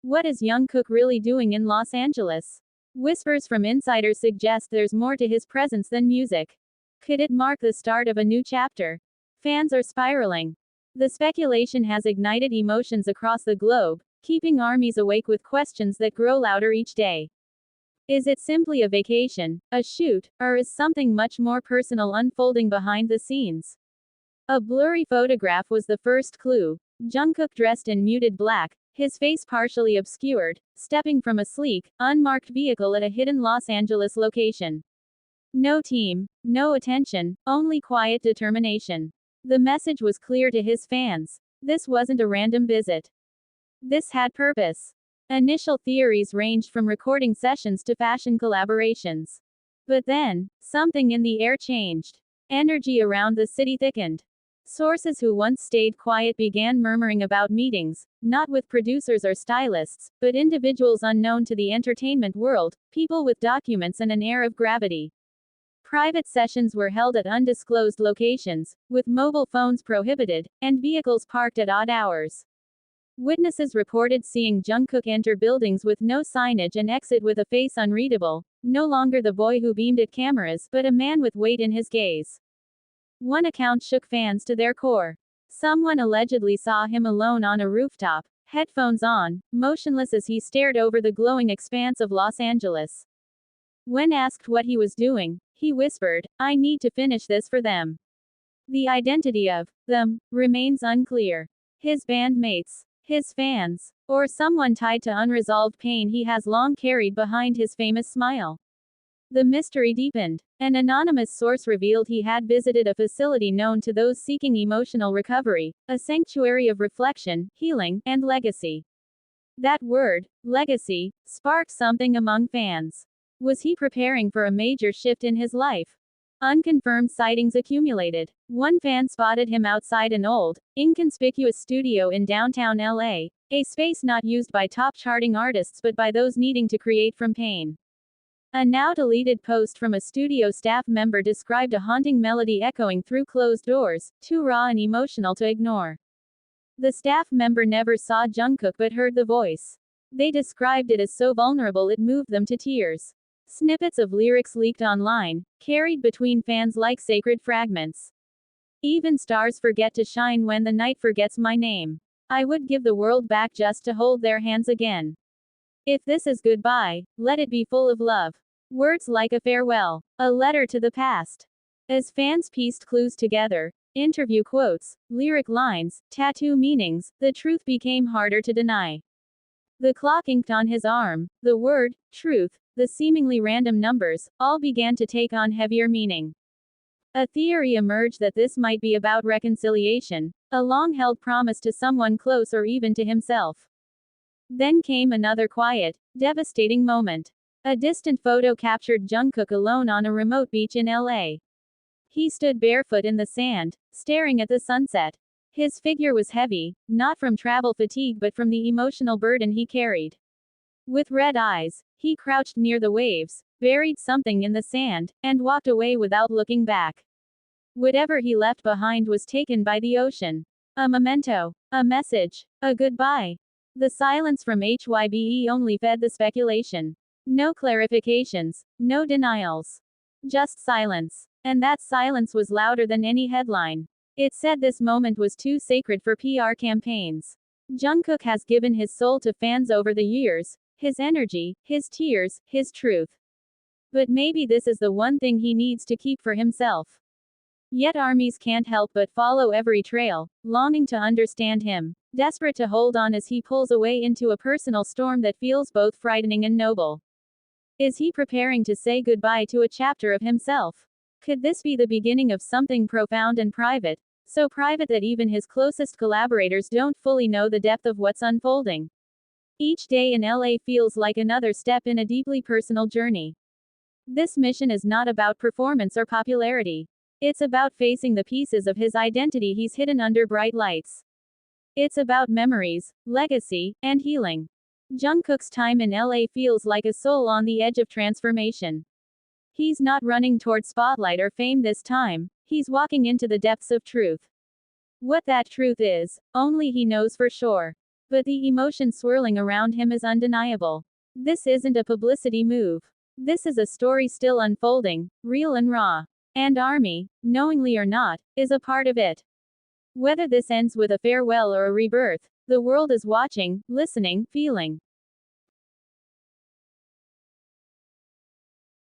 What is Jungkook really doing in Los Angeles? Whispers from insiders suggest there's more to his presence than music. Could it mark the start of a new chapter? Fans are spiraling. The speculation has ignited emotions across the globe, keeping armies awake with questions that grow louder each day. Is it simply a vacation, a shoot, or is something much more personal unfolding behind the scenes? A blurry photograph was the first clue. Jungkook dressed in muted black, his face partially obscured, stepping from a sleek, unmarked vehicle at a hidden Los Angeles location. No team, no attention, only quiet determination. The message was clear to his fans. This wasn't a random visit. This had purpose. Initial theories ranged from recording sessions to fashion collaborations. But then, something in the air changed. Energy around the city thickened. Sources who once stayed quiet began murmuring about meetings, not with producers or stylists, but individuals unknown to the entertainment world, people with documents and an air of gravity. Private sessions were held at undisclosed locations, with mobile phones prohibited, and vehicles parked at odd hours. Witnesses reported seeing Jungkook enter buildings with no signage and exit with a face unreadable, no longer the boy who beamed at cameras, but a man with weight in his gaze. One account shook fans to their core. Someone allegedly saw him alone on a rooftop, headphones on, motionless as he stared over the glowing expanse of Los Angeles. When asked what he was doing, he whispered, "I need to finish this for them." The identity of them remains unclear. His bandmates, his fans, or someone tied to unresolved pain he has long carried behind his famous smile. The mystery deepened. An anonymous source revealed he had visited a facility known to those seeking emotional recovery, a sanctuary of reflection, healing, and legacy. That word, legacy, sparked something among fans. Was he preparing for a major shift in his life? Unconfirmed sightings accumulated. One fan spotted him outside an old, inconspicuous studio in downtown LA, a space not used by top charting artists but by those needing to create from pain. A now deleted post from a studio staff member described a haunting melody echoing through closed doors, too raw and emotional to ignore. The staff member never saw Jungkook but heard the voice. They described it as so vulnerable it moved them to tears. Snippets of lyrics leaked online, carried between fans like sacred fragments. Even stars forget to shine when the night forgets my name. I would give the world back just to hold their hands again. If this is goodbye, let it be full of love. Words like a farewell, a letter to the past. As fans pieced clues together, interview quotes, lyric lines, tattoo meanings, the truth became harder to deny. The clock inked on his arm, the word, truth, the seemingly random numbers, all began to take on heavier meaning. A theory emerged that this might be about reconciliation, a long-held promise to someone close or even to himself. Then came another quiet, devastating moment. A distant photo captured Jungkook alone on a remote beach in LA. He stood barefoot in the sand, staring at the sunset. His figure was heavy, not from travel fatigue but from the emotional burden he carried. With red eyes, he crouched near the waves, buried something in the sand, and walked away without looking back. Whatever he left behind was taken by the ocean. A memento, a message, a goodbye. The silence from HYBE only fed the speculation. No clarifications, no denials. Just silence. And that silence was louder than any headline. It said this moment was too sacred for PR campaigns. Jungkook has given his soul to fans over the years, his energy, his tears, his truth. But maybe this is the one thing he needs to keep for himself. Yet armies can't help but follow every trail, longing to understand him, desperate to hold on as he pulls away into a personal storm that feels both frightening and noble. Is he preparing to say goodbye to a chapter of himself? Could this be the beginning of something profound and private, so private that even his closest collaborators don't fully know the depth of what's unfolding? Each day in LA feels like another step in a deeply personal journey. This mission is not about performance or popularity. It's about facing the pieces of his identity he's hidden under bright lights. It's about memories, legacy, and healing. Jungkook's time in LA feels like a soul on the edge of transformation. He's not running toward spotlight or fame this time, he's walking into the depths of truth. What that truth is, only he knows for sure. But the emotion swirling around him is undeniable. This isn't a publicity move. This is a story still unfolding, real and raw. And Army, knowingly or not, is a part of it. Whether this ends with a farewell or a rebirth, the world is watching, listening, feeling.